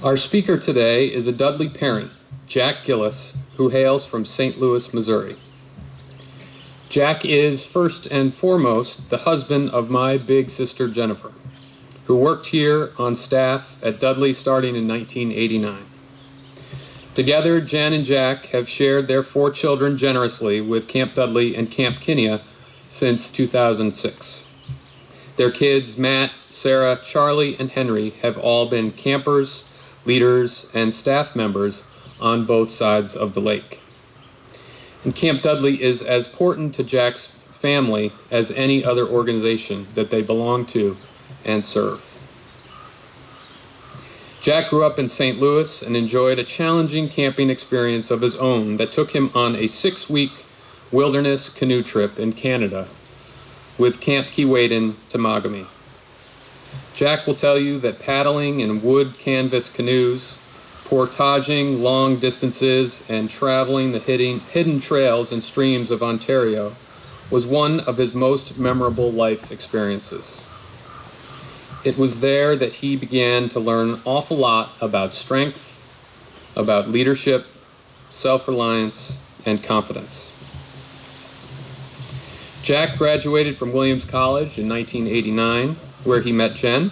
Our speaker today is a Dudley parent, Jack Gillis, who hails from St. Louis, Missouri. Jack is, first and foremost, the husband of my big sister Jennifer, who worked here on staff at Dudley starting in 1989. Together, Jen and Jack have shared their 4 children generously with Camp Dudley and Camp Kinia since 2006. Their kids, Matt, Sarah, Charlie, and Henry, have all been campers, leaders, and staff members on both sides of the lake. And Camp Dudley is as important to Jack's family as any other organization that they belong to and serve. Jack grew up in St. Louis and enjoyed a challenging camping experience of his own that took him on a 6-week wilderness canoe trip in Canada with Camp Keewaydin Temagami. Jack will tell you that paddling in wood canvas canoes, portaging long distances, and traveling the hidden trails and streams of Ontario was one of his most memorable life experiences. It was there that he began to learn an awful lot about strength, about leadership, self-reliance, and confidence. Jack graduated from Williams College in 1989, where he met Jen,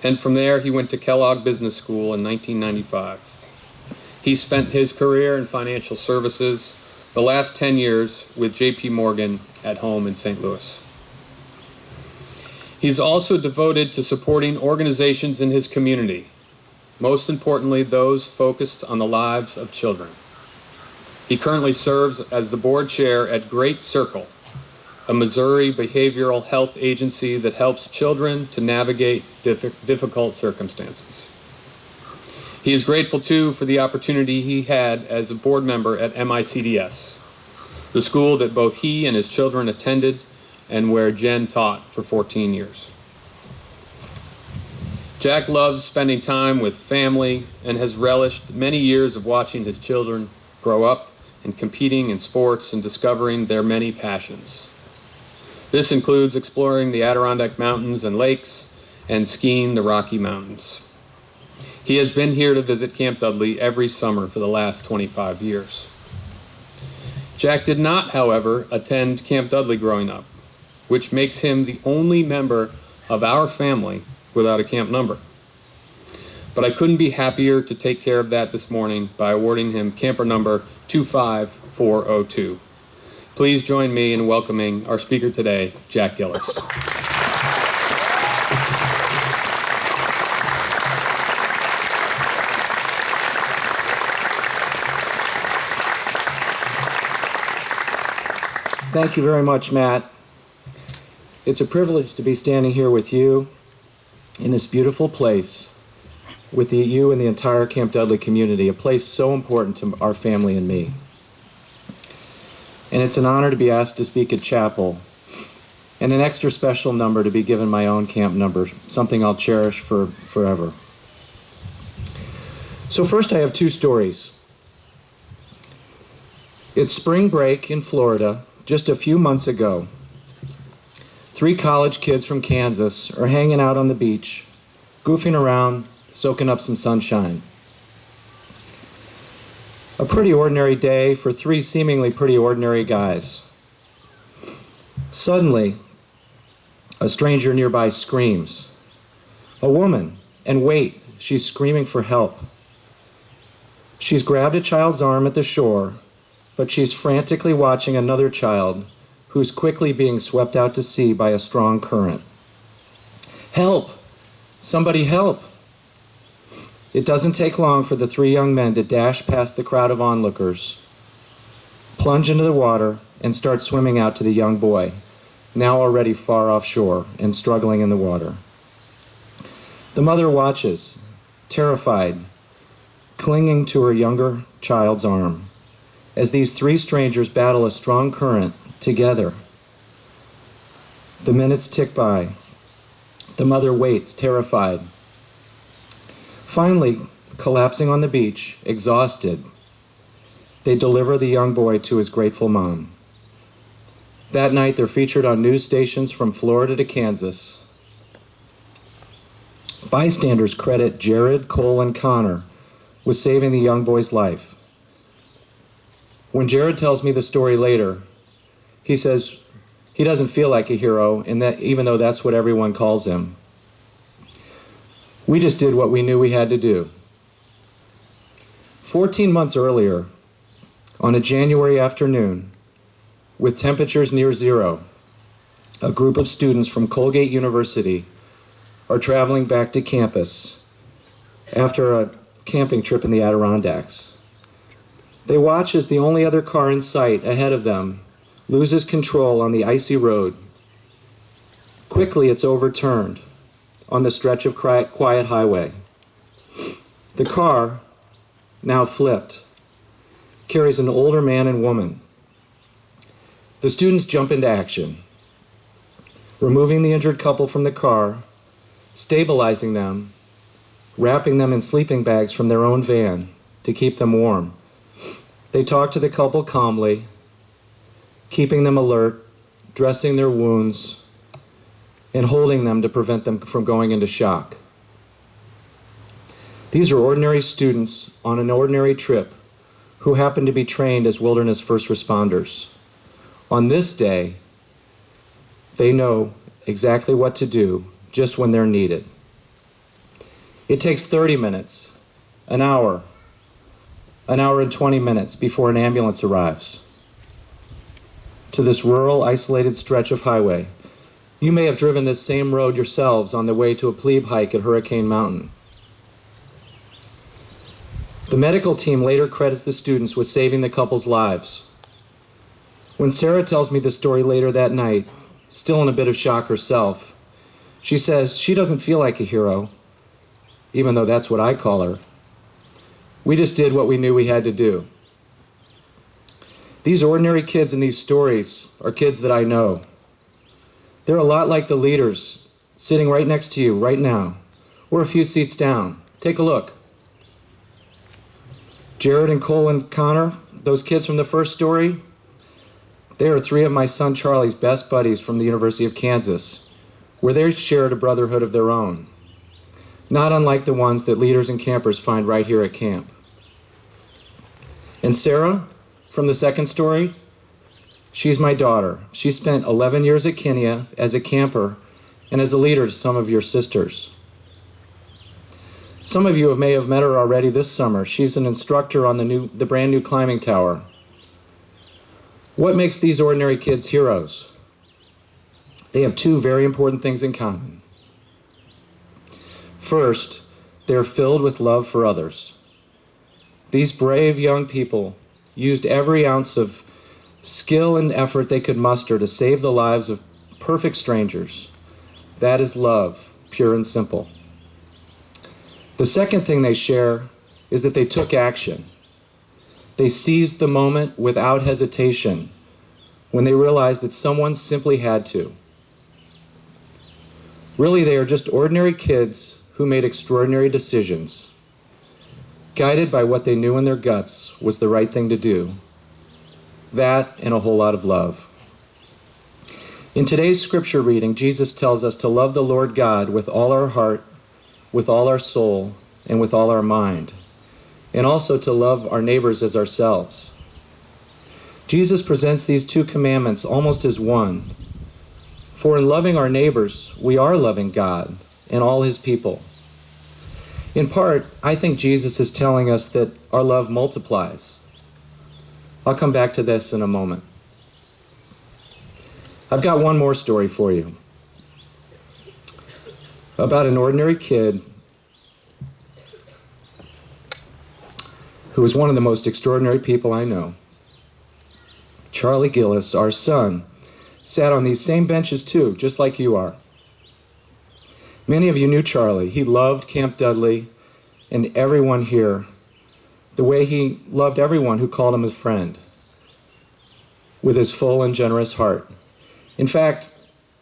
and from there he went to Kellogg Business School in 1995. He spent his career in financial services, the last 10 years with J.P. Morgan at home in St. Louis. He's also devoted to supporting organizations in his community, most importantly those focused on the lives of children. He currently serves as the board chair at Great Circle, a Missouri behavioral health agency that helps children to navigate difficult circumstances. He is grateful, too, for the opportunity he had as a board member at MICDS, the school that both he and his children attended and where Jen taught for 14 years. Jack loves spending time with family and has relished many years of watching his children grow up and competing in sports and discovering their many passions. This includes exploring the Adirondack Mountains and lakes and skiing the Rocky Mountains. He has been here to visit Camp Dudley every summer for the last 25 years. Jack did not, however, attend Camp Dudley growing up, which makes him the only member of our family without a camp number. But I couldn't be happier to take care of that this morning by awarding him camper number 25402. Please join me in welcoming our speaker today, Jack Gillis. Thank you very much, Matt. It's a privilege to be standing here with you in this beautiful place, with you and the entire Camp Dudley community, a place so important to our family and me. And it's an honor to be asked to speak at chapel, and an extra special number to be given my own camp number, something I'll cherish for forever. So first I have 2 stories. It's spring break in Florida just a few months ago. 3 college kids from Kansas are hanging out on the beach, goofing around, soaking up some sunshine. A pretty ordinary day for 3 seemingly pretty ordinary guys. Suddenly, a stranger nearby screams. A woman, and wait, she's screaming for help. She's grabbed a child's arm at the shore, but she's frantically watching another child who's quickly being swept out to sea by a strong current. Help! Somebody help! It doesn't take long for the 3 young men to dash past the crowd of onlookers, plunge into the water, and start swimming out to the young boy, now already far offshore and struggling in the water. The mother watches, terrified, clinging to her younger child's arm, as these 3 strangers battle a strong current together. The minutes tick by. The mother waits, terrified. Finally, collapsing on the beach, exhausted, they deliver the young boy to his grateful mom. That night, they're featured on news stations from Florida to Kansas. Bystanders credit Jared, Cole, and Connor with saving the young boy's life. When Jared tells me the story later, he says he doesn't feel like a hero, and that even though that's what everyone calls him. We just did what we knew we had to do. 14 months earlier, on a January afternoon, with temperatures near zero, a group of students from Colgate University are traveling back to campus after a camping trip in the Adirondacks. They watch as the only other car in sight ahead of them loses control on the icy road. Quickly, it's overturned on the stretch of quiet highway. The car, now flipped, carries an older man and woman. The students jump into action, removing the injured couple from the car, stabilizing them, wrapping them in sleeping bags from their own van to keep them warm. They talk to the couple calmly, keeping them alert, dressing their wounds, and holding them to prevent them from going into shock. These are ordinary students on an ordinary trip who happen to be trained as wilderness first responders. On this day, they know exactly what to do just when they're needed. It takes 30 minutes, an hour and 20 minutes before an ambulance arrives to this rural, isolated stretch of highway. You may have driven this same road yourselves on the way to a plebe hike at Hurricane Mountain. The medical team later credits the students with saving the couple's lives. When Sarah tells me the story later that night, still in a bit of shock herself, she says she doesn't feel like a hero, even though that's what I call her. We just did what we knew we had to do. These ordinary kids in these stories are kids that I know. They're a lot like the leaders sitting right next to you right now, or a few seats down. Take a look. Jared and Cole and Connor, those kids from the first story, they are three of my son Charlie's best buddies from the University of Kansas, where they shared a brotherhood of their own, not unlike the ones that leaders and campers find right here at camp. And Sarah, from the second story, she's my daughter. She spent 11 years at Kenya as a camper and as a leader to some of your sisters. Some of you may have met her already this summer. She's an instructor on the brand new climbing tower. What makes these ordinary kids heroes? They have two very important things in common. First, they're filled with love for others. These brave young people used every ounce of skill and effort they could muster to save the lives of perfect strangers. That is love, pure and simple. The second thing they share is that they took action. They seized the moment without hesitation when they realized that someone simply had to. Really, they are just ordinary kids who made extraordinary decisions, guided by what they knew in their guts was the right thing to do. That and a whole lot of love. In today's scripture reading, Jesus tells us to love the Lord God with all our heart, with all our soul, and with all our mind, and also to love our neighbors as ourselves. Jesus presents these two commandments almost as one. For in loving our neighbors, we are loving God and all his people. In part, I think Jesus is telling us that our love multiplies. I'll come back to this in a moment. I've got one more story for you about an ordinary kid who is one of the most extraordinary people I know. Charlie Gillis, our son, sat on these same benches too, just like you are. Many of you knew Charlie. He loved Camp Dudley and everyone here the way he loved everyone who called him his friend, with his full and generous heart. In fact,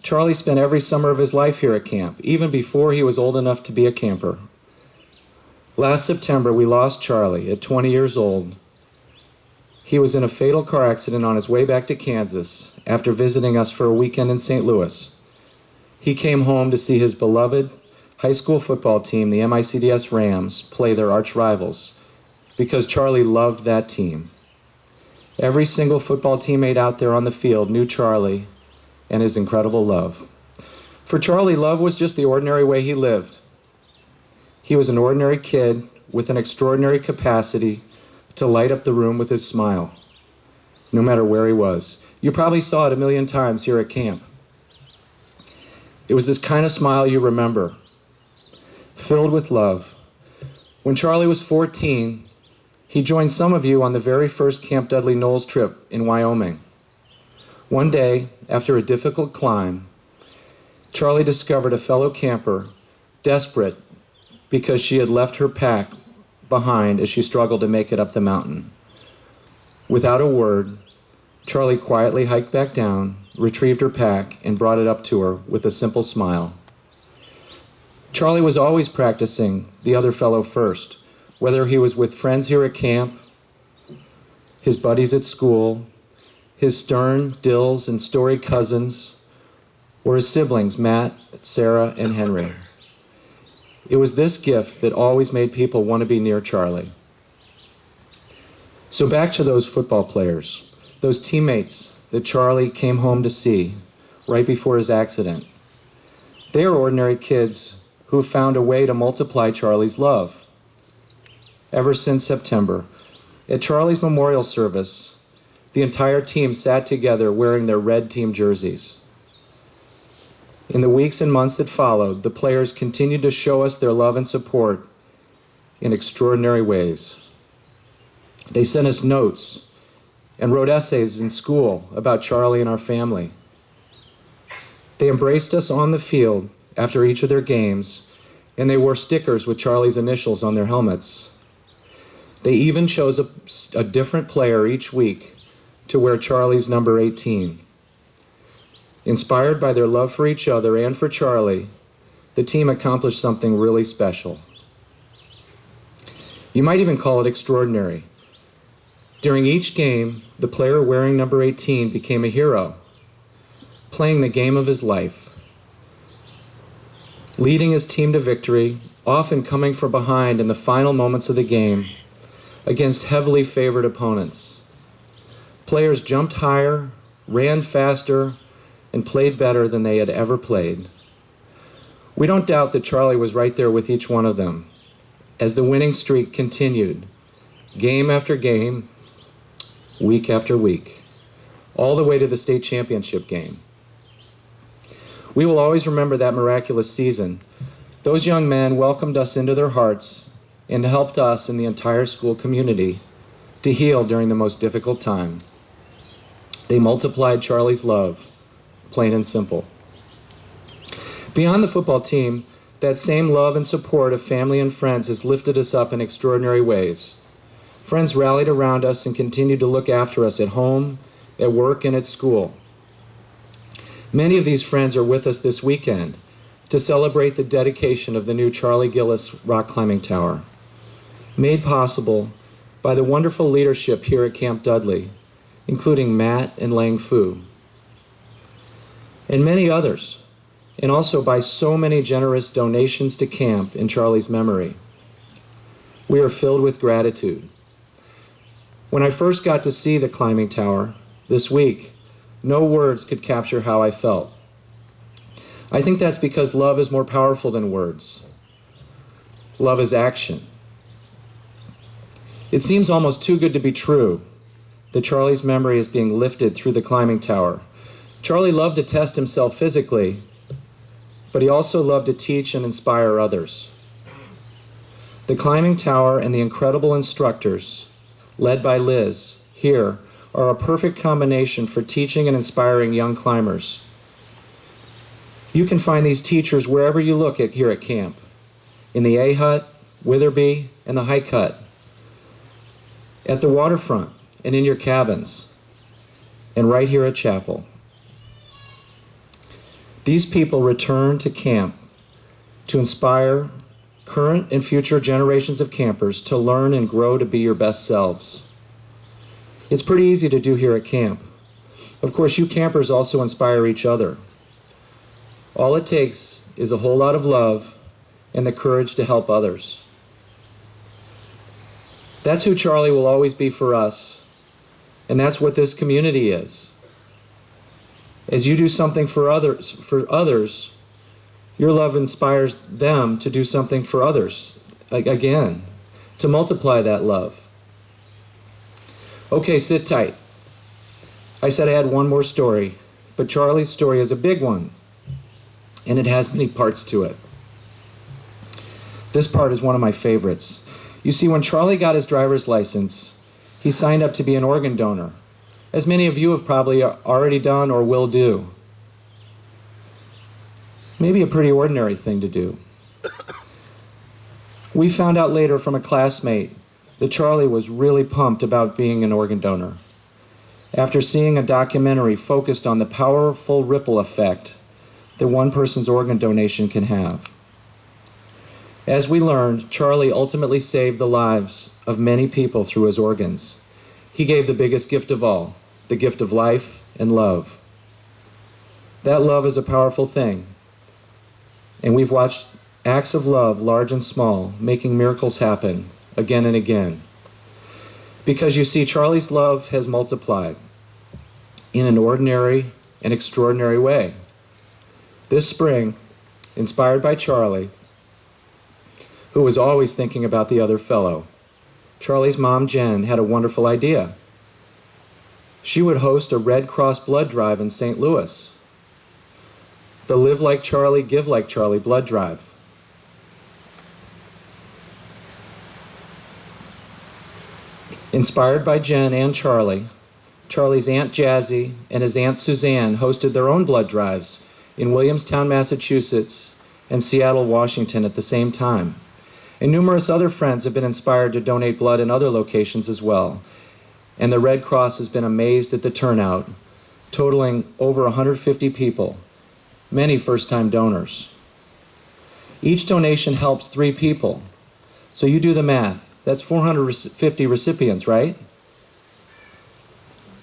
Charlie spent every summer of his life here at camp, even before he was old enough to be a camper. Last September, we lost Charlie at 20 years old. He was in a fatal car accident on his way back to Kansas after visiting us for a weekend in St. Louis. He came home to see his beloved, high school football team, the MICDS Rams, play their arch rivals because Charlie loved that team. Every single football teammate out there on the field knew Charlie and his incredible love. For Charlie, love was just the ordinary way he lived. He was an ordinary kid with an extraordinary capacity to light up the room with his smile, no matter where he was. You probably saw it a million times here at camp. It was this kind of smile you remember, filled with love. When Charlie was 14, he joined some of you on the very first Camp Dudley Knowles trip in Wyoming. One day, after a difficult climb, Charlie discovered a fellow camper desperate because she had left her pack behind as she struggled to make it up the mountain. Without a word, Charlie quietly hiked back down, retrieved her pack, and brought it up to her with a simple smile. Charlie was always practicing the other fellow first, whether he was with friends here at camp, his buddies at school, his Stern, Dills, and Story cousins, or his siblings, Matt, Sarah, and Henry. It was this gift that always made people want to be near Charlie. So back to those football players, those teammates that Charlie came home to see right before his accident. They are ordinary kids who found a way to multiply Charlie's love. Ever since September, at Charlie's memorial service, the entire team sat together wearing their red team jerseys. In the weeks and months that followed, the players continued to show us their love and support in extraordinary ways. They sent us notes and wrote essays in school about Charlie and our family. They embraced us on the field after each of their games, and they wore stickers with Charlie's initials on their helmets. They even chose a different player each week to wear Charlie's number 18. Inspired by their love for each other and for Charlie, the team accomplished something really special. You might even call it extraordinary. During each game, the player wearing number 18 became a hero, playing the game of his life, leading his team to victory, often coming from behind in the final moments of the game against heavily favored opponents. Players jumped higher, ran faster, and played better than they had ever played. We don't doubt that Charlie was right there with each one of them as the winning streak continued, game after game, week after week, all the way to the state championship game. We will always remember that miraculous season. Those young men welcomed us into their hearts and helped us and the entire school community to heal during the most difficult time. They multiplied Charlie's love, plain and simple. Beyond the football team, that same love and support of family and friends has lifted us up in extraordinary ways. Friends rallied around us and continued to look after us at home, at work, and at school. Many of these friends are with us this weekend to celebrate the dedication of the new Charlie Gillis rock climbing tower, made possible by the wonderful leadership here at Camp Dudley, including Matt and Lang Fu, and many others, and also by so many generous donations to camp in Charlie's memory. We are filled with gratitude. When I first got to see the climbing tower this week, no words could capture how I felt. I think that's because love is more powerful than words. Love is action. It seems almost too good to be true that Charlie's memory is being lifted through the climbing tower. Charlie loved to test himself physically, but he also loved to teach and inspire others. The climbing tower and the incredible instructors, led by Liz, here, are a perfect combination for teaching and inspiring young climbers. You can find these teachers wherever you look here at camp, in the A Hut, Witherby, and the Hike Hut, at the waterfront, and in your cabins, and right here at chapel. These people return to camp to inspire current and future generations of campers to learn and grow to be your best selves. It's pretty easy to do here at camp. Of course, you campers also inspire each other. All it takes is a whole lot of love and the courage to help others. That's who Charlie will always be for us, and that's what this community is. As you do something for others, your love inspires them to do something for others, again, to multiply that love. Okay, sit tight. I said I had one more story, but Charlie's story is a big one, and it has many parts to it. This part is one of my favorites. You see, when Charlie got his driver's license, he signed up to be an organ donor, as many of you have probably already done or will do. Maybe a pretty ordinary thing to do. We found out later from a classmate that Charlie was really pumped about being an organ donor after seeing a documentary focused on the powerful ripple effect that one person's organ donation can have. As we learned, Charlie ultimately saved the lives of many people through his organs. He gave the biggest gift of all, the gift of life and love. That love is a powerful thing, and we've watched acts of love, large and small, making miracles happen again and again. Because you see, Charlie's love has multiplied in an ordinary and extraordinary way. This spring, inspired by Charlie, who was always thinking about the other fellow, Charlie's mom, Jen, had a wonderful idea. She would host a Red Cross blood drive in St. Louis. The Live Like Charlie, Give Like Charlie blood drive. Inspired by Jen and Charlie, Charlie's Aunt Jazzy and his Aunt Suzanne hosted their own blood drives in Williamstown, Massachusetts, and Seattle, Washington at the same time. And numerous other friends have been inspired to donate blood in other locations as well. And the Red Cross has been amazed at the turnout, totaling over 150 people, many first-time donors. Each donation helps 3 people. So you do the math. That's 450 recipients, right?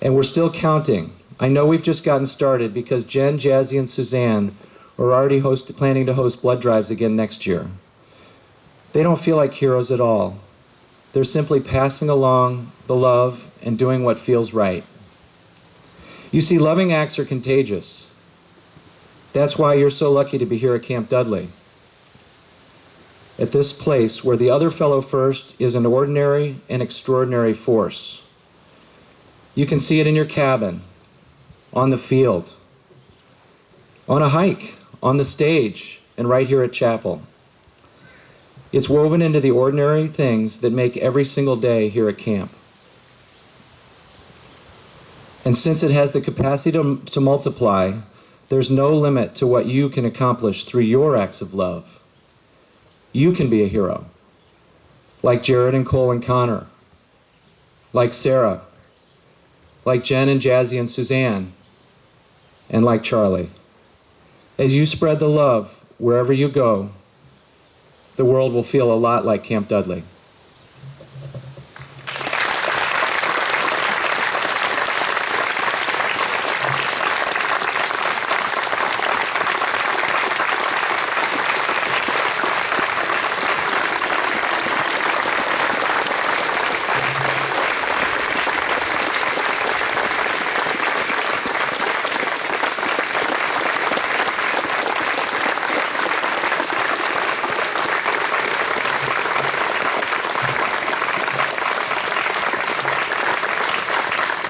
And we're still counting. I know we've just gotten started because Jen, Jazzy, and Suzanne are already planning to host blood drives again next year. They don't feel like heroes at all. They're simply passing along the love and doing what feels right. You see, loving acts are contagious. That's why you're so lucky to be here at Camp Dudley, at this place where the other fellow first is an ordinary and extraordinary force. You can see it in your cabin, on the field, on a hike, on the stage, and right here at chapel. It's woven into the ordinary things that make every single day here at camp. And since it has the capacity to multiply, there's no limit to what you can accomplish through your acts of love. You can be a hero, like Jared and Cole and Connor, like Sarah, like Jen and Jazzy and Suzanne, and like Charlie. As you spread the love wherever you go, the world will feel a lot like Camp Dudley.